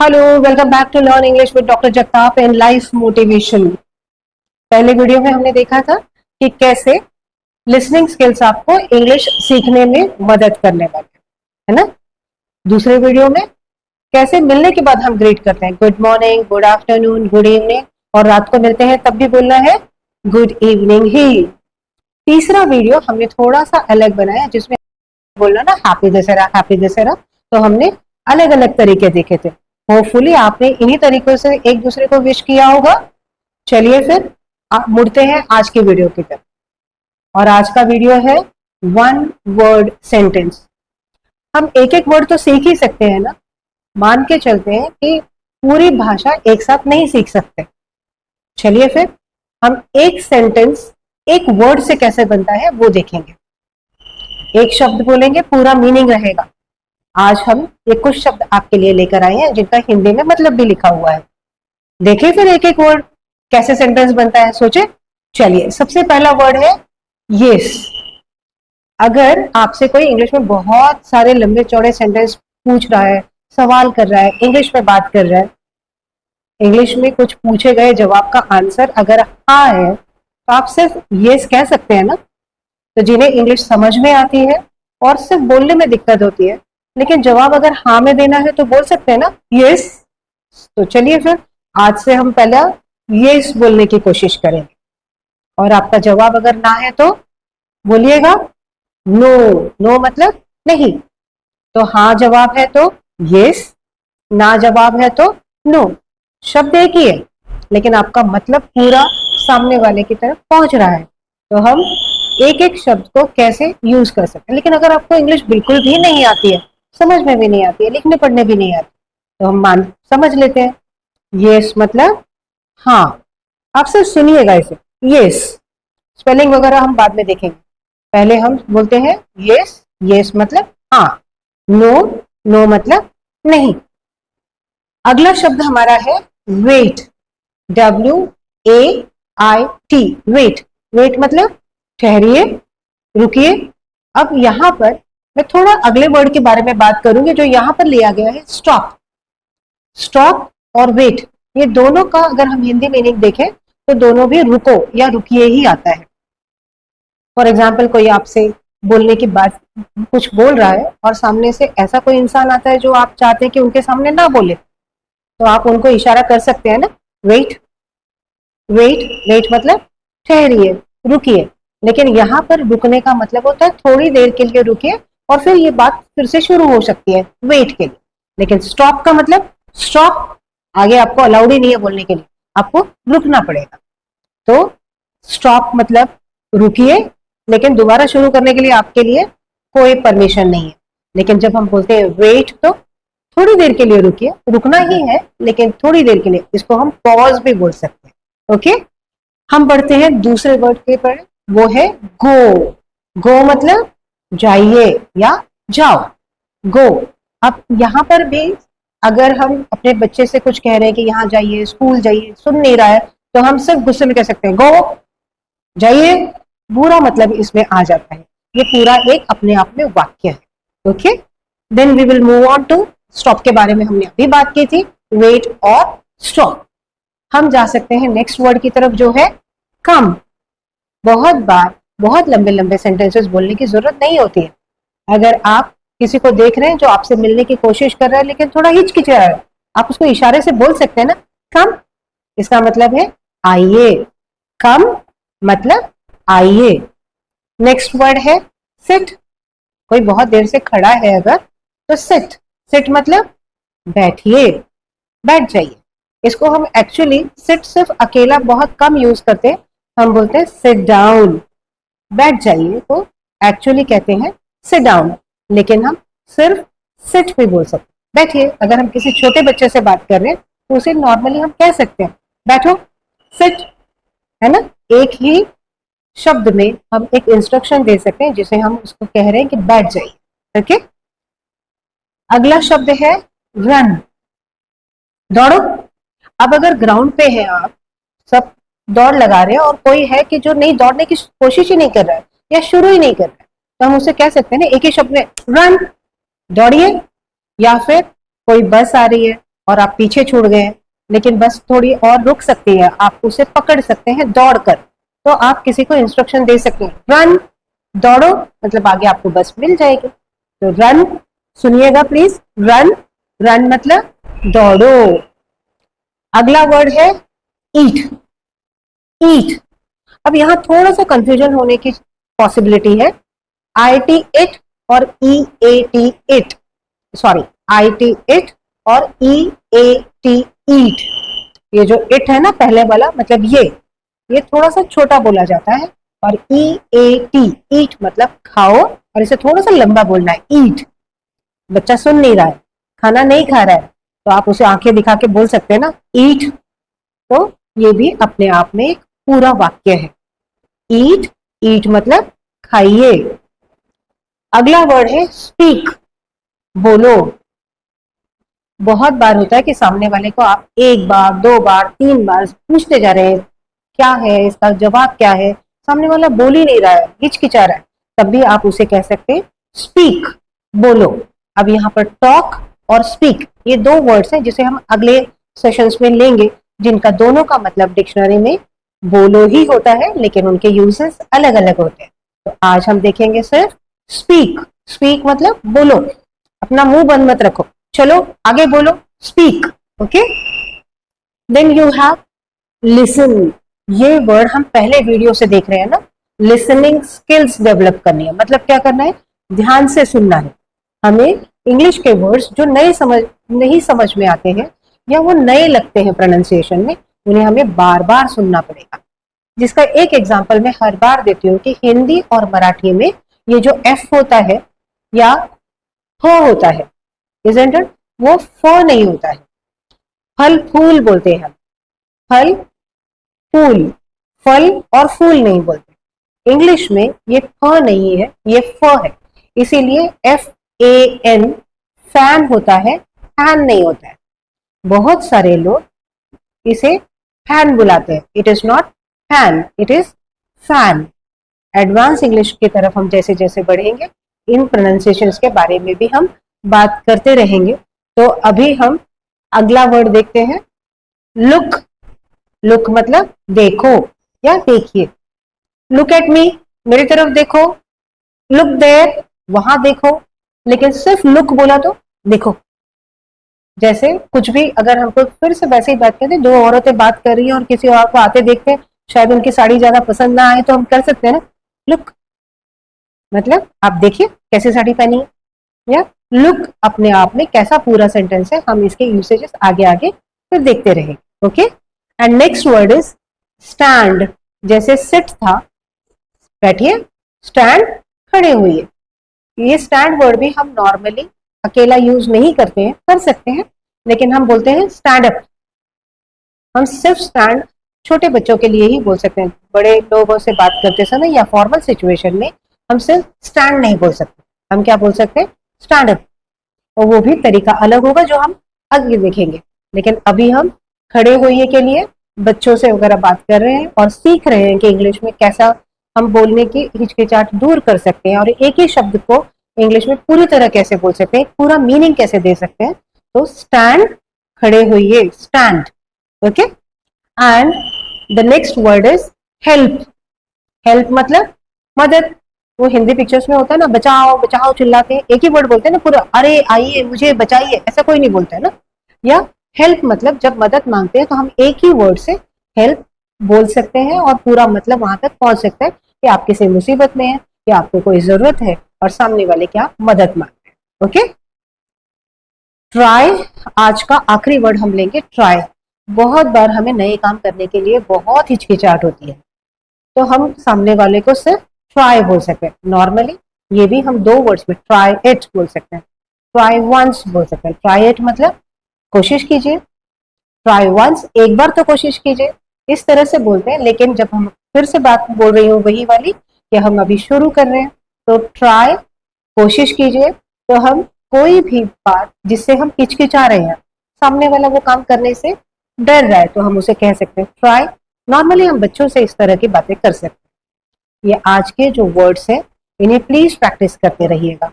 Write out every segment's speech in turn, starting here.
Hello, welcome back to learn English with doctor Jagtap and life motivation. पहले video में हमने देखा था कि कैसे लिसनिंग स्किल्स आपको इंग्लिश सीखने में मदद करने वाले है ना। दूसरे वीडियो में कैसे मिलने के बाद हम ग्रीट करते हैं, good morning, good afternoon, good evening, और रात को मिलते हैं तब भी बोलना है गुड इवनिंग ही। तीसरा वीडियो हमने थोड़ा सा अलग बनाया जिसमें बोलना ना हैप्पी दशहरा, हैप्पी दशहरा। तो हमने अलग अलग तरीके देखे थे। होपफुली आपने इन्हीं तरीकों से एक दूसरे को विश किया होगा। चलिए फिर मुड़ते हैं आज की वीडियो की तरफ। और आज का वीडियो है वन वर्ड सेंटेंस। हम एक एक वर्ड तो सीख ही सकते हैं ना, मान के चलते हैं कि पूरी भाषा एक साथ नहीं सीख सकते। चलिए फिर हम एक सेंटेंस एक वर्ड से कैसे बनता है वो देखेंगे। एक शब्द बोलेंगे, पूरा मीनिंग रहेगा। आज हम ये कुछ शब्द आपके लिए लेकर आए हैं जिनका हिंदी में मतलब भी लिखा हुआ है। देखिए फिर एक एक वर्ड कैसे सेंटेंस बनता है, सोचे। चलिए, सबसे पहला वर्ड है यस। अगर आपसे कोई इंग्लिश में बहुत सारे लंबे चौड़े सेंटेंस पूछ रहा है, सवाल कर रहा है, इंग्लिश में बात कर रहा है, इंग्लिश में कुछ पूछे गए जवाब का आंसर अगर हाँ है तो आप सिर्फ यस कह सकते हैं ना। तो जिन्हें इंग्लिश समझ में आती है और सिर्फ बोलने में दिक्कत होती है लेकिन जवाब अगर हाँ में देना है तो बोल सकते हैं ना यस। तो चलिए फिर आज से हम पहला यस बोलने की कोशिश करेंगे। और आपका जवाब अगर ना है तो बोलिएगा नो। नो मतलब नहीं। तो हाँ जवाब है तो यस, ना जवाब है तो नो। शब्द एक ही है लेकिन आपका मतलब पूरा सामने वाले की तरफ पहुंच रहा है। तो हम एक एक शब्द को कैसे यूज कर सकते हैं। लेकिन अगर आपको इंग्लिश बिल्कुल भी नहीं आती है, समझ में भी नहीं आती है, लिखने पढ़ने भी नहीं आती, तो हम समझ लेते हैं यस मतलब हाँ। आप सिर्फ सुनिएगा इसे, यस। स्पेलिंग वगैरह हम बाद में देखेंगे, पहले हम बोलते हैं यस। यस मतलब हाँ। नो, नो मतलब नहीं। अगला शब्द हमारा है वेट। WAIT, wait. वेट मतलब ठहरिए, रुकिए। अब यहां पर मैं थोड़ा अगले वर्ड के बारे में बात करूंगी जो यहां पर लिया गया है स्टॉप। स्टॉप और वेट, ये दोनों का अगर हम हिंदी मीनिंग देखें तो दोनों भी रुको या रुकिए ही आता है। फॉर एग्जाम्पल, कोई आपसे बोलने की बात कुछ बोल रहा है और सामने से ऐसा कोई इंसान आता है जो आप चाहते हैं कि उनके सामने ना बोले, तो आप उनको इशारा कर सकते हैं ना, वेट। वेट, वेट मतलब ठहरिए, रुकिए। लेकिन यहाँ पर रुकने का मतलब होता है थोड़ी देर के लिए रुकिए और फिर ये बात फिर से शुरू हो सकती है वेट के लिए। लेकिन स्टॉप का मतलब स्टॉप, आगे आपको अलाउड ही नहीं है बोलने के लिए, आपको रुकना पड़ेगा। तो स्टॉप मतलब रुकिए, लेकिन दोबारा शुरू करने के लिए आपके लिए कोई परमिशन नहीं है। लेकिन जब हम बोलते हैं वेट तो थोड़ी देर के लिए रुकिए, रुकना ही है लेकिन थोड़ी देर के लिए। इसको हम पॉज भी बोल सकते हैं। ओके, हम बढ़ते हैं दूसरे वर्ड के पर, वो है गो। गो मतलब जाइए या जाओ, गो। अब यहां पर भी अगर हम अपने बच्चे से कुछ कह रहे हैं कि यहाँ जाइए, स्कूल जाइए, सुन नहीं रहा है, तो हम सिर्फ गुस्से में कह सकते हैं गो, जाइए। बुरा मतलब इसमें आ जाता है। ये पूरा एक अपने आप में वाक्य है। Okay, then we will move on to stop के बारे में हमने अभी बात की थी, वेट और स्टॉप। हम जा सकते हैं नेक्स्ट वर्ड की तरफ जो है कम। बहुत बार बहुत लंबे लंबे सेंटेंसेस बोलने की जरूरत नहीं होती है। अगर आप किसी को देख रहे हैं जो आपसे मिलने की कोशिश कर रहा है लेकिन थोड़ा हिचकिचा रहा है, आप उसको इशारे से बोल सकते हैं ना कम। इसका मतलब है आइए, कम मतलब आइए। नेक्स्ट वर्ड है सिट। कोई बहुत देर से खड़ा है अगर तो सिट। सिट मतलब बैठिए, बैठ जाइए। इसको हम एक्चुअली सिट सिर्फ अकेला बहुत कम यूज करते हैं, हम बोलते हैं सिट डाउन। बैठ जाइए तो एक्चुअली कहते हैं सिट डाउन, लेकिन हम सिर्फ सिट भी बोल सकते हैं, बैठिए। अगर हम किसी छोटे बच्चे से बात कर रहे हैं तो उसे नॉर्मली हम कह सकते हैं बैठो, सिट, है ना। एक ही शब्द में हम एक इंस्ट्रक्शन दे सकते हैं जिसे हम उसको कह रहे हैं कि बैठ जाइए। ओके, अगला शब्द है रन, दौड़ो। अब अगर ग्राउंड पे है, आप सब दौड़ लगा रहे हैं और कोई है कि जो नहीं दौड़ने की कोशिश ही नहीं कर रहा है या शुरू ही नहीं कर रहा है, तो हम उसे कह सकते हैं ना एक ही शब्द में रन, दौड़िए। या फिर कोई बस आ रही है और आप पीछे छूट गए हैं, लेकिन बस थोड़ी और रुक सकती है, आप उसे पकड़ सकते हैं दौड़कर। तो आप किसी को इंस्ट्रक्शन दे सकते हैं, रन, दौड़ो, मतलब आगे आपको बस मिल जाएगी। तो रन, सुनिएगा प्लीज, रन, रन मतलब दौड़ो। अगला वर्ड है ईट, ईट। अब यहां थोड़ा सा कंफ्यूजन होने की पॉसिबिलिटी है, आई टी इट और E A T it, sorry, I T it और ई ए टी ईट। ये जो इट है ना पहले वाला, मतलब ये थोड़ा सा छोटा बोला जाता है, और ई ए टी, ईट मतलब खाओ, और इसे थोड़ा सा लंबा बोलना है, ईट। बच्चा सुन नहीं रहा है, खाना नहीं खा रहा है, तो आप उसे आंखें दिखा के बोल सकते हैं ना, ईट। तो ये भी अपने आप में एक पूरा वाक्य है, ईट, ईट मतलब खाइए। अगला वर्ड है स्पीक, बोलो। बहुत बार होता है कि सामने वाले को आप एक बार, दो बार, तीन बार पूछते जा रहे हैं क्या है, इसका जवाब क्या है, सामने वाला बोल ही नहीं रहा है, हिचकिचा रहा है, तब भी आप उसे कह सकते हैं स्पीक, बोलो। अब यहाँ पर टॉक और स्पीक, ये दो वर्ड्स हैं जिसे हम अगले सेशंस में लेंगे, जिनका दोनों का मतलब डिक्शनरी में बोलो ही होता है, लेकिन उनके यूजेस अलग अलग होते हैं। तो आज हम देखेंगे सिर्फ स्पीक। स्पीक मतलब बोलो, अपना मुंह बंद मत रखो, चलो आगे बोलो, speak. Okay, then you have listen. ये वर्ड हम पहले वीडियो से देख रहे हैं ना, लिसनिंग स्किल्स डेवलप करनी है, मतलब क्या करना है, ध्यान से सुनना है। हमें इंग्लिश के वर्ड्स जो नहीं समझ में आते हैं, या वो नए लगते हैं प्रोनाउंसिएशन में, उन्हें हमें बार बार सुनना पड़ेगा। जिसका एक एग्जांपल मैं हर बार देती हूँ कि हिंदी और मराठी में ये जो एफ होता है या फ होता है, इजंट इट, वो फ नहीं होता है, फल फूल बोलते हैं हम, फल फूल, फल और फूल नहीं बोलते। इंग्लिश में ये फ नहीं है, ये फ है, इसीलिए एफ ए एन, फैन होता है, फैन नहीं होता है। बहुत सारे लोग इसे फैन बुलाते हैं, it is not fan, it is fan. Advance English की तरफ हम जैसे जैसे बढ़ेंगे, इन प्रोनाउंसिएशंस के बारे में भी हम बात करते रहेंगे। तो अभी हम अगला वर्ड देखते हैं, लुक। लुक मतलब देखो या देखिए, लुक एट मी, मेरी तरफ देखो, लुक देयर, वहां देखो। लेकिन सिर्फ लुक बोला तो देखो, जैसे कुछ भी, अगर हमको फिर से वैसे ही बात करते हैं, दो औरतें बात कर रही हैं और किसी और को आते देखते हैं, शायद उनकी साड़ी ज्यादा पसंद ना आए, तो हम कर सकते हैं ना, लुक, मतलब आप देखिए कैसे साड़ी पहनी है, या लुक अपने आप में कैसा पूरा सेंटेंस है, हम इसके यूसेजेस आगे आगे फिर देखते रहेंगे। Okay, and next word is stand. जैसे सिट था, बैठिए, स्टैंड, खड़े हुए। ये स्टैंड वर्ड भी हम नॉर्मली अकेला यूज नहीं करते हैं, कर सकते हैं, लेकिन हम बोलते हैं स्टैंड अप। हम सिर्फ स्टैंड छोटे बच्चों के लिए ही बोल सकते हैं, बड़े लोगों से बात करते समय या फॉर्मल सिचुएशन में हम सिर्फ स्टैंड नहीं बोल सकते, हम क्या बोल सकते हैं, स्टैंड अप। और वो भी तरीका अलग होगा जो हम आगे देखेंगे। लेकिन अभी हम खड़े होइए के लिए बच्चों से वगैरह बात कर रहे हैं और सीख रहे हैं कि इंग्लिश में कैसा हम बोलने की हिचकिचाहट दूर कर सकते हैं, और एक ही शब्द को इंग्लिश में पूरी तरह कैसे बोल सकते हैं, पूरा मीनिंग कैसे दे सकते हैं। तो स्टैंड, खड़े होइए, stand. Okay, and the next word is help. Help मतलब मदद। वो हिंदी पिक्चर्स में होता है ना, बचाओ बचाओ चिल्लाते हैं, एक ही वर्ड बोलते हैं ना पूरा, अरे आइए मुझे बचाइए, ऐसा कोई नहीं बोलता है ना। या हेल्प मतलब जब मदद मांगते हैं तो हम एक ही वर्ड से हेल्प बोल सकते हैं, और पूरा मतलब वहां तक पहुंच सकता है कि आप किसी मुसीबत में हैं या आपको कोई जरूरत है और सामने वाले की आप मदद मांगते हैं। ओके, ट्राई आज का आखिरी वर्ड हम लेंगे, ट्राई। बहुत बार हमें नए काम करने के लिए बहुत हिचकिचाहट होती है, तो हम सामने वाले को सिर्फ ट्राई बोल सकते हैं। नॉर्मली ये भी हम दो वर्ड्स में ट्राई इट बोल सकते हैं, ट्राई वंस बोल सकते हैं। ट्राई इट मतलब कोशिश कीजिए, ट्राई वंस एक बार तो कोशिश कीजिए, इस तरह से बोलते हैं। लेकिन जब हम फिर से बात बोल रही हूँ वही वाली कि हम अभी शुरू कर रहे हैं, तो ट्राई कोशिश कीजिए, तो हम कोई भी बात जिससे हम हिचकिचा रहे हैं, सामने वाला वो काम करने से डर रहा है, तो हम उसे कह सकते हैं ट्राई। नॉर्मली हम बच्चों से इस तरह की बातें कर सकते हैं। ये आज के जो वर्ड्स हैं, इन्हें प्लीज प्रैक्टिस करते रहिएगा।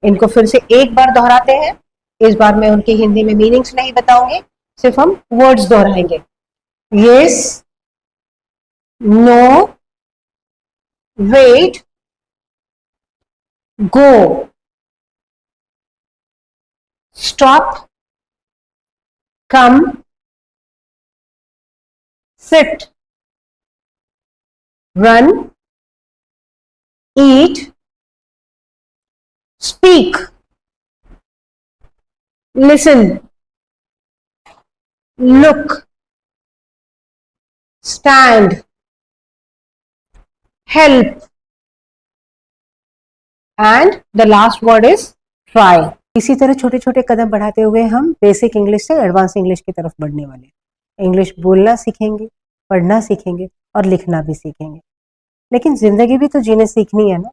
इनको फिर से एक बार दोहराते हैं, इस बार मैं उनकी हिंदी में मीनिंग्स नहीं बताऊंगी, सिर्फ हम वर्ड्स दोहराएंगे। Yes, no, wait, go, stop, come, sit, run, eat, speak, listen, look, stand, help, and the last word is try. इसी तरह छोटे छोटे कदम बढ़ाते हुए हम बेसिक इंग्लिश से एडवांस इंग्लिश की तरफ बढ़ने वाले हैं। इंग्लिश बोलना सीखेंगे, पढ़ना सीखेंगे और लिखना भी सीखेंगे। लेकिन जिंदगी भी तो जीने सीखनी है ना,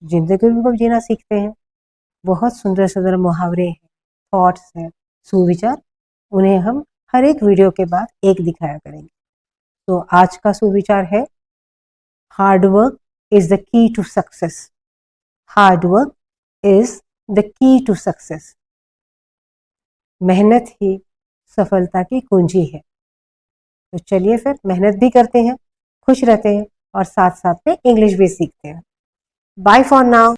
जिंदगी भी तो जीना सीखते हैं। बहुत सुंदर सुंदर मुहावरे हैं, थॉट्स हैं, सुविचार, उन्हें हम हर एक वीडियो के बाद एक दिखाया करेंगे। तो आज का सुविचार है, hard work is the key to success. Hard work is the key to success. मेहनत ही सफलता की कुंजी है। तो चलिए फिर मेहनत भी करते हैं, खुश रहते हैं और साथ साथ में इंग्लिश भी सीखते हैं। Bye for now.